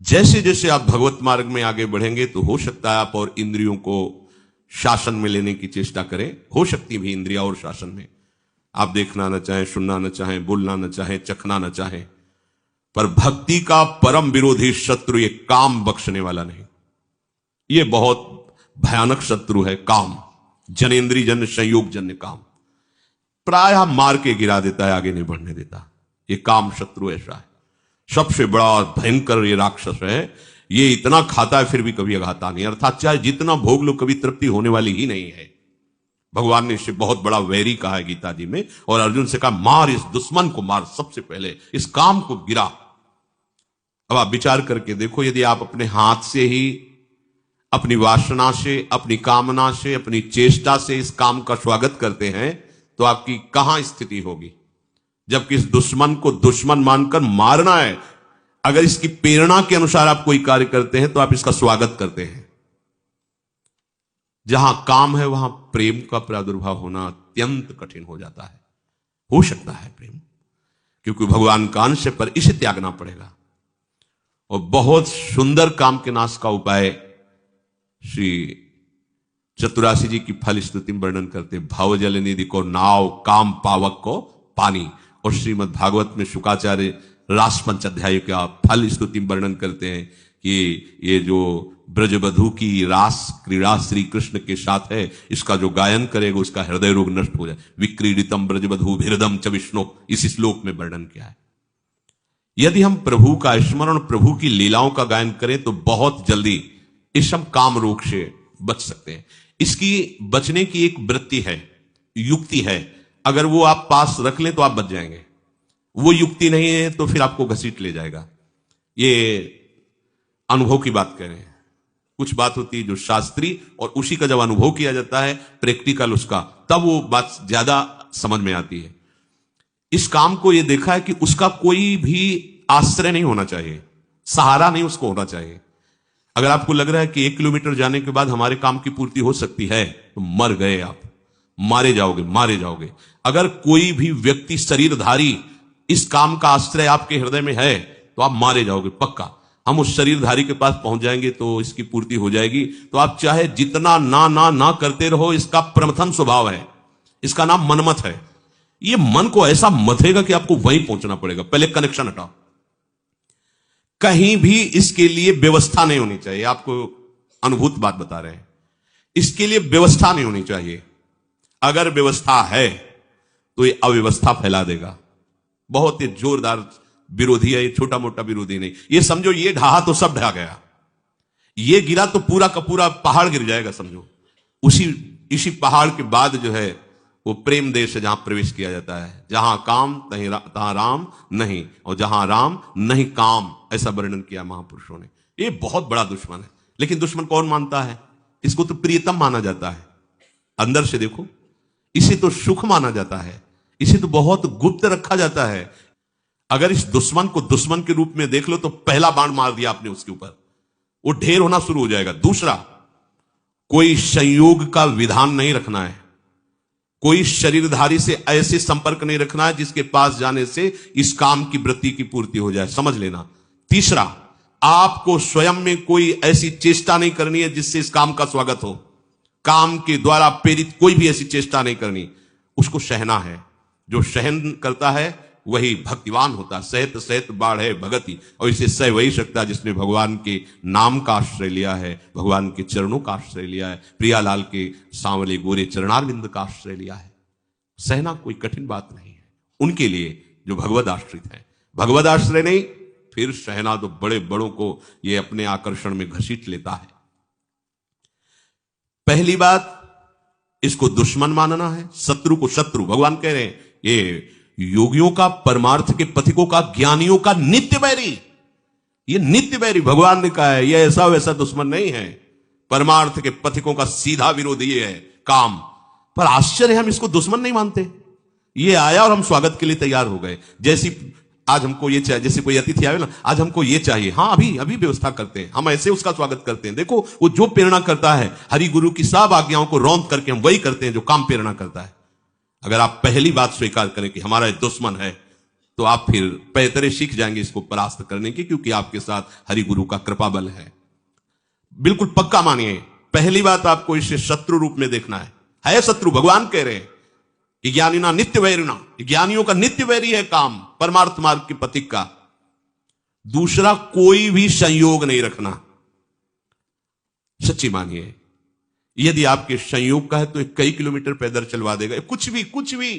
जैसे जैसे आप भगवत मार्ग में आगे बढ़ेंगे तो हो सकता है आप और इंद्रियों को शासन में लेने की चेष्टा करें। हो सकती भी इंद्रिया और शासन में आप देखना न चाहें, सुनना न चाहें, बोलना न चाहें, चखना न चाहें, पर भक्ति का परम विरोधी शत्रु ये काम बख्शने वाला नहीं। ये बहुत भयानक शत्रु है काम, जनेन्द्रिय जन्य संयोग जन्य काम। प्रायः मार के गिरा देता है, आगे नहीं बढ़ने देता। ये काम शत्रु ऐसा है, सबसे बड़ा भयंकर ये राक्षस है। ये इतना खाता है फिर भी कभी अघाता नहीं, अर्थात चाहे जितना भोग लो कभी तृप्ति होने वाली ही नहीं है। भगवान ने इसे बहुत बड़ा वैरी कहा है गीता जी में, और अर्जुन से कहा मार इस दुश्मन को, मार सबसे पहले इस काम को गिरा। अब आप विचार करके देखो, यदि आप अपने हाथ से ही, अपनी वासना से, अपनी कामना से, अपनी चेष्टा से इस काम का स्वागत करते हैं तो आपकी कहां स्थिति होगी। जबकि इस दुश्मन को दुश्मन मानकर मारना है। अगर इसकी प्रेरणा के अनुसार आप कोई कार्य करते हैं तो आप इसका स्वागत करते हैं। जहां काम है वहां प्रेम का प्रादुर्भाव होना अत्यंत कठिन हो जाता है। हो सकता है प्रेम, क्योंकि भगवान का अंश है, पर इसे त्यागना पड़ेगा। और बहुत सुंदर काम के नाश का उपाय श्री चतुरासी जी की फल स्तुति में वर्णन करते। भाव जल निधि को नाव, काम पावक को पानी। और श्रीमद् भागवत में शुकाचार्य रास पंचाध्याय का फल स्तुति में वर्णन करते हैं कि ये जो ब्रजबधू की रास क्रीड़ा श्री कृष्ण के साथ है, इसका जो गायन करेगा उसका हृदय रोग नष्ट हो जाए। विक्रीडितम ब्रजबधू भिरदम च विष्णु, इस श्लोक में वर्णन किया है। यदि हम प्रभु का स्मरण, प्रभु की लीलाओं का गायन करें तो बहुत जल्दी इस हम काम रोग से बच सकते हैं। इसकी बचने की एक वृत्ति है, युक्ति है। अगर वो आप पास रख लें तो आप बच जाएंगे। वो युक्ति नहीं है तो फिर आपको घसीट ले जाएगा। ये अनुभव की बात कह रहे हैं। कुछ बात होती है जो शास्त्रीय, और उसी का जब अनुभव किया जाता है प्रैक्टिकल उसका, तब वो बात ज्यादा समझ में आती है। इस काम को ये देखा है कि उसका कोई भी आश्रय नहीं होना चाहिए, सहारा नहीं उसको होना चाहिए। अगर आपको लग रहा है कि 1 किलोमीटर जाने के बाद हमारे काम की पूर्ति हो सकती है तो मर गए आप, मारे जाओगे, मारे जाओगे। अगर कोई भी व्यक्ति शरीरधारी इस काम का आश्रय आपके हृदय में है तो आप मारे जाओगे पक्का। हम उस शरीरधारी के पास पहुंच जाएंगे तो इसकी पूर्ति हो जाएगी। तो आप चाहे जितना ना ना ना करते रहो, इसका प्रमथन स्वभाव है, इसका नाम मनमत है। ये मन को ऐसा मथेगा कि आपको वहीं पहुंचना पड़ेगा। पहले कनेक्शन हटाओ। कहीं भी इसके लिए व्यवस्था नहीं होनी चाहिए। आपको अनुभूत बात बता रहे हैं, इसके लिए व्यवस्था नहीं होनी चाहिए। अगर व्यवस्था है तो ये अव्यवस्था फैला देगा। बहुत ही जोरदार विरोधी है, ये छोटा मोटा विरोधी नहीं। ये समझो ये ढहा तो सब ढहा गया, ये गिरा तो पूरा का पूरा पहाड़ गिर जाएगा समझो। इसी पहाड़ के बाद जो है वो प्रेम देश है, जहां प्रवेश किया जाता है। जहां काम तहां राम नहीं, और जहां राम नहीं काम, ऐसा वर्णन किया महापुरुषों ने। ये बहुत बड़ा दुश्मन है। लेकिन दुश्मन कौन मानता है? इसको तो प्रियतम माना जाता है। अंदर से देखो, इसे तो सुख माना जाता है, इसे तो बहुत गुप्त रखा जाता है। अगर इस दुश्मन को दुश्मन के रूप में देख लो तो पहला बाण मार दिया आपने उसके ऊपर, वो ढेर होना शुरू हो जाएगा। दूसरा, कोई संयोग का विधान नहीं रखना है। कोई शरीरधारी से ऐसे संपर्क नहीं रखना है जिसके पास जाने से इस काम की वृत्ति की पूर्ति हो जाए, समझ लेना। तीसरा, आपको स्वयं में कोई ऐसी चेष्टा नहीं करनी है जिससे इस काम का स्वागत हो। काम के द्वारा प्रेरित कोई भी ऐसी चेष्टा नहीं करनी, उसको सहना है। जो सहन करता है वही भक्तिवान होता है। सहत सहत बाढ़ भगति, और इसे सह वही सकता है जिसने भगवान के नाम का आश्रय लिया है, भगवान के चरणों का आश्रय लिया है, प्रियालाल के सांवले गोरे चरणारविंद का आश्रय लिया है। सहना कोई कठिन बात नहीं है उनके लिए जो भगवद आश्रित है। भगवद आश्रय नहीं, फिर सहना तो बड़े बड़ों को ये अपने आकर्षण में घसीट लेता है। पहली बात, इसको दुश्मन मानना है, शत्रु को शत्रु। भगवान कह रहे हैं ये योगियों का, परमार्थ के पथिकों का, ज्ञानियों का नित्य बैरी। ये नित्य बैरी भगवान ने कहा है, ये ऐसा वैसा दुश्मन नहीं है। परमार्थ के पथिकों का सीधा विरोधी है काम। पर आश्चर्य, हम इसको दुश्मन नहीं मानते। ये आया और हम स्वागत के लिए तैयार हो गए। जैसी आज हमको ये चाहिए, जैसे कोई अतिथि आवे ना, आज हमको ये चाहिए, हाँ अभी अभी व्यवस्था करते हैं, हम ऐसे उसका स्वागत करते हैं। देखो वो जो प्रेरणा करता है, हरि गुरु की सब आज्ञाओं को रौंद करके हम वही करते हैं जो काम प्रेरणा करता है। अगर आप पहली बात स्वीकार करें कि हमारा दुश्मन है, तो आप फिर पैतरे सीख जाएंगे इसको परास्त करने की, क्योंकि आपके साथ हरि गुरु का कृपा बल है। बिल्कुल पक्का मानिए। पहली बात, आपको इसे शत्रु रूप में देखना है शत्रु। भगवान कह रहे हैं कि ज्ञानिना नित्य वैरिना, ज्ञानियों का नित्य वैरी है काम, परमार्थ मार्ग के पथिक का। दूसरा, कोई भी संयोग नहीं रखना। सच्ची मानिए, यदि आपके संयोग का है तो कई किलोमीटर पैदल चलवा देगा। कुछ भी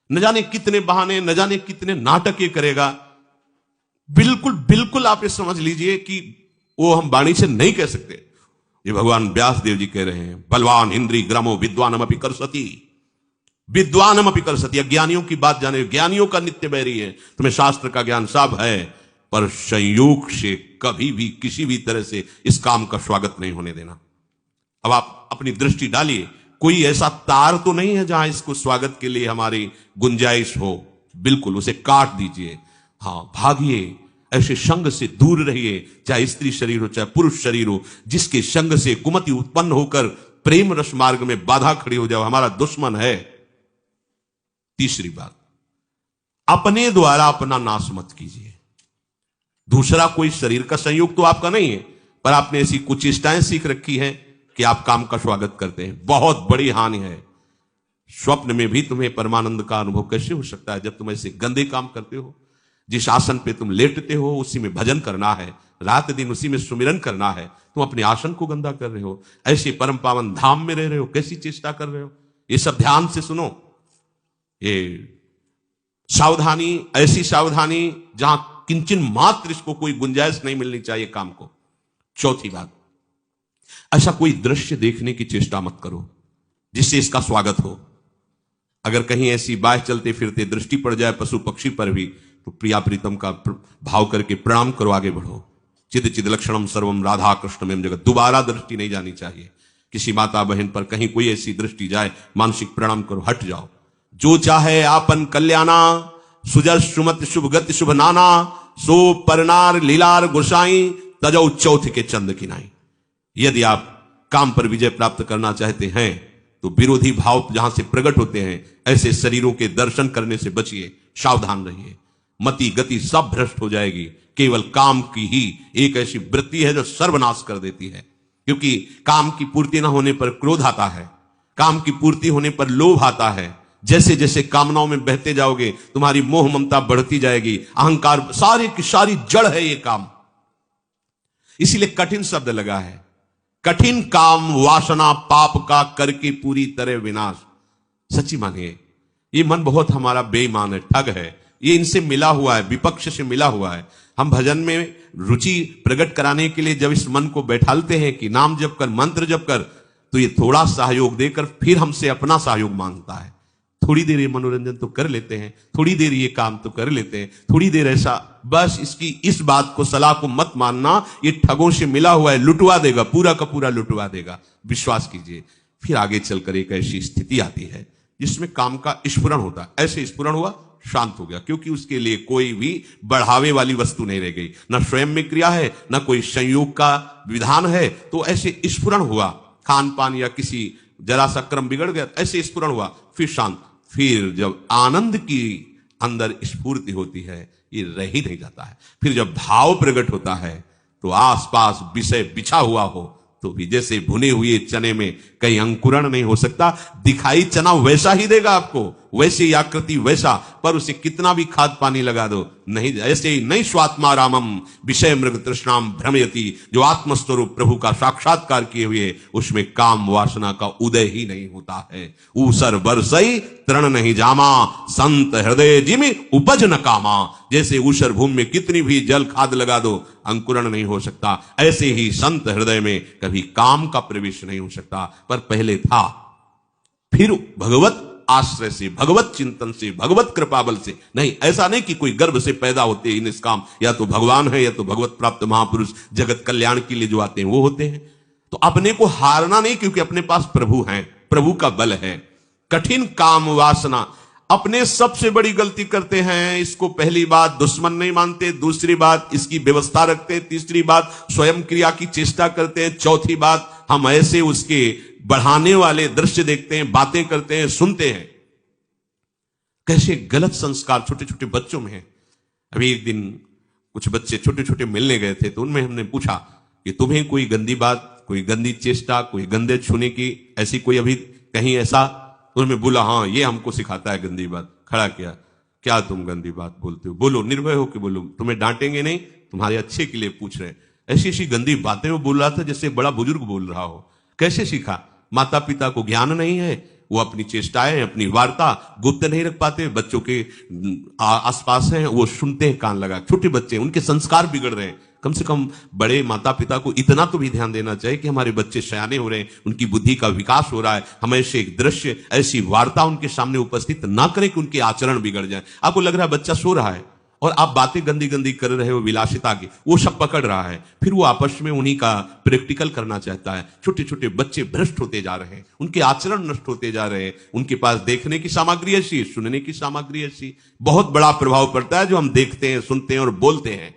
न जाने कितने बहाने, न जाने कितने नाटक ये करेगा। बिल्कुल आप ये समझ लीजिए कि वो हम वाणी से नहीं कह सकते। ये भगवान व्यास देव जी कह रहे हैं, बलवान इंद्री ग्रामो विद्वानमपि करसति, विद्वानमपि करसति। अज्ञानियों की बात जाने, ज्ञानियों का नित्य बैरी है। तुम्हें शास्त्र का ज्ञान सब है, पर संयोग से कभी भी किसी भी तरह से इस काम का स्वागत नहीं होने देना। अब आप अपनी दृष्टि डालिए, कोई ऐसा तार तो नहीं है जहां इसको स्वागत के लिए हमारी गुंजाइश हो। बिल्कुल उसे काट दीजिए। हाँ, भागिए, ऐसे संग से दूर रहिए, चाहे स्त्री शरीर हो चाहे पुरुष शरीर हो, जिसके संग से कुमति उत्पन्न होकर प्रेम रस मार्ग में बाधा खड़ी हो जाए, हमारा दुश्मन है। तीसरी बात, अपने द्वारा अपना नाश मत कीजिए। दूसरा, कोई शरीर का संयोग तो आपका नहीं है, पर आपने ऐसी कुछ चेष्टाएं सीख रखी हैं कि आप काम का स्वागत करते हैं। बहुत बड़ी हानि है। स्वप्न में भी तुम्हें परमानंद का अनुभव कैसे हो सकता है जब तुम ऐसे गंदे काम करते हो। जिस आसन पे तुम लेटते हो उसी में भजन करना है, रात दिन उसी में सुमिरन करना है, तुम अपने आसन को गंदा कर रहे हो। ऐसे परम पावन धाम में रह रहे हो, कैसी चेष्टा कर रहे हो। ये सब ध्यान से सुनो। ये सावधानी, ऐसी सावधानी जहां किंचन मात्र इसको कोई गुंजाइश नहीं मिलनी चाहिए काम को। चौथी बात, ऐसा कोई दृश्य देखने की चेष्टा मत करो जिससे इसका स्वागत हो। अगर कहीं ऐसी बाह चलते फिरते दृष्टि पड़ जाए पशु पक्षी पर भी, तो प्रिया प्रीतम का भाव करके प्रणाम करो, आगे बढ़ो। चिद चिद लक्षणम सर्वम राधा कृष्ण में जगत। दोबारा दृष्टि नहीं जानी चाहिए। किसी माता बहन पर कहीं कोई ऐसी दृष्टि जाए, मानसिक प्रणाम करो, हट जाओ। जो चाहे आपन कल्याणा, सुजस सुमत शुभ गति शुभ नाना, सो परनार लीलार गोसाई, तजौ चौथ के चंद किनाई। यदि आप काम पर विजय प्राप्त करना चाहते हैं तो विरोधी भाव जहां से प्रकट होते हैं, ऐसे शरीरों के दर्शन करने से बचिए, सावधान रहिए। मति गति सब भ्रष्ट हो जाएगी। केवल काम की ही एक ऐसी वृत्ति है जो सर्वनाश कर देती है। क्योंकि काम की पूर्ति न होने पर क्रोध आता है, काम की पूर्ति होने पर लोभ आता है। जैसे जैसे कामनाओं में बहते जाओगे तुम्हारी मोह ममता बढ़ती जाएगी, अहंकार, सारी की सारी जड़ है ये काम। इसीलिए कठिन शब्द लगा है। कठिन काम वासना पाप का करके पूरी तरह विनाश। सच्ची मानिए, ये मन बहुत हमारा बेईमान है, ठग है। ये इनसे मिला हुआ है, विपक्ष से मिला हुआ है। हम भजन में रुचि प्रकट कराने के लिए जब इस मन को बैठालते हैं कि नाम जप कर, मंत्र जप कर, तो ये थोड़ा सहयोग देकर फिर हमसे अपना सहयोग मांगता है। थोड़ी देर ये मनोरंजन तो कर लेते हैं, थोड़ी देर ये काम तो कर लेते हैं, थोड़ी देर ऐसा, बस इसकी इस बात को, सलाह को मत मानना। ये ठगों से मिला हुआ है, लुटवा देगा, पूरा का पूरा लुटवा देगा। विश्वास कीजिए। फिर आगे चलकर एक ऐसी स्थिति आती है जिसमें काम का स्फुरण होता है। ऐसे स्फुरण हुआ, शांत हो गया, क्योंकि उसके लिए कोई भी बढ़ावे वाली वस्तु नहीं रह गई। न स्वयं में क्रिया है, न कोई संयोग का विधान है। तो ऐसे स्फुरण हुआ, खान पान या किसी जरा सा क्रम बिगड़ गया, ऐसे स्फुरण हुआ, फिर शांत। फिर जब आनंद की अंदर स्फूर्ति होती है, ये रह ही नहीं जाता है। फिर जब भाव प्रकट होता है तो आसपास विषय बिछा हुआ हो तो भी जैसे भुने हुए चने में कहीं अंकुरण नहीं हो सकता। दिखाई चना वैसा ही देगा आपको, वैसी आकृति वैसा, पर उसे कितना भी खाद पानी लगा दो नहीं। ऐसे ही नहीं स्वात्मा रामम विषय मृग तृष्णाम भ्रमयति। जो आत्मस्वरूप प्रभु का साक्षात्कार किए हुए, उसमें काम वासना का उदय ही नहीं होता है। ऊसर बरसई तृण नहीं जामा, संत हृदय जिमि उपज न कामा। जैसे ऊसर भूमि में कितनी भी जल खाद लगा दो, अंकुरण नहीं हो सकता, ऐसे ही संत हृदय में कभी काम का प्रवेश नहीं हो सकता। पर पहले था, फिर भगवत आश्रय से, भगवत चिंतन से, भगवत कृपा बल से नहीं। ऐसा नहीं कि कोई गर्भ से पैदा होते ही निष्काम, या तो भगवान है या तो भगवत प्राप्त महापुरुष जगत कल्याण के लिए जो आते हैं वो होते हैं। तो अपने को हारना नहीं, क्योंकि अपने पास प्रभु हैं, प्रभु का बल है। कठिन काम वासना, अपने सबसे बड़ी गलती करते हैं। इसको पहली बात दुश्मन नहीं मानते, दूसरी बात इसकी व्यवस्था रखते हैं, तीसरी बात स्वयं क्रिया की चेष्टा करते हैं, चौथी बात हम ऐसे उसके बढ़ाने वाले दृश्य देखते हैं, बातें करते हैं, सुनते हैं। कैसे गलत संस्कार छोटे छोटे बच्चों में है। अभी एक दिन कुछ बच्चे छोटे छोटे मिलने गए थे, तो उनमें हमने पूछा कि तुम्हें कोई गंदी बात, कोई गंदी चेष्टा, कोई गंदे छूने की ऐसी कोई अभी कहीं ऐसा? उन्होंने बोला हाँ ये हमको सिखाता है गंदी बात। खड़ा किया, क्या तुम गंदी बात बोलते हो? बोलो, निर्भय होकर बोलो, तुम्हें डांटेंगे नहीं, तुम्हारे अच्छे के लिए पूछ रहे हैं। ऐसी ऐसी गंदी बातें वो बोल रहा था जैसे बड़ा बुजुर्ग बोल रहा हो। कैसे सीखा? माता पिता को ज्ञान नहीं है, वो अपनी चेष्टाएं, अपनी वार्ता गुप्त नहीं रख पाते, बच्चों के आसपास हैं, वो सुनते हैं कान लगा। छोटे बच्चे, उनके संस्कार बिगड़ रहे हैं। कम से कम बड़े माता पिता को इतना तो भी ध्यान देना चाहिए कि हमारे बच्चे सयाने हो रहे हैं, उनकी बुद्धि का विकास हो रहा है। हम ऐसे एक दृश्य, ऐसी वार्ता उनके सामने उपस्थित ना करें कि उनके आचरण बिगड़ जाए। आपको लग रहा है बच्चा सो रहा है और आप बातें गंदी गंदी कर रहे हो, विलासिता की, वो सब पकड़ रहा है, फिर वो आपस में उन्हीं का प्रैक्टिकल करना चाहता है। छोटे छोटे बच्चे भ्रष्ट होते जा रहे हैं, उनके आचरण नष्ट होते जा रहे हैं। उनके पास देखने की सामग्री ऐसी, सुनने की सामग्री ऐसी। बहुत बड़ा प्रभाव पड़ता है जो हम देखते हैं, सुनते हैं और बोलते हैं।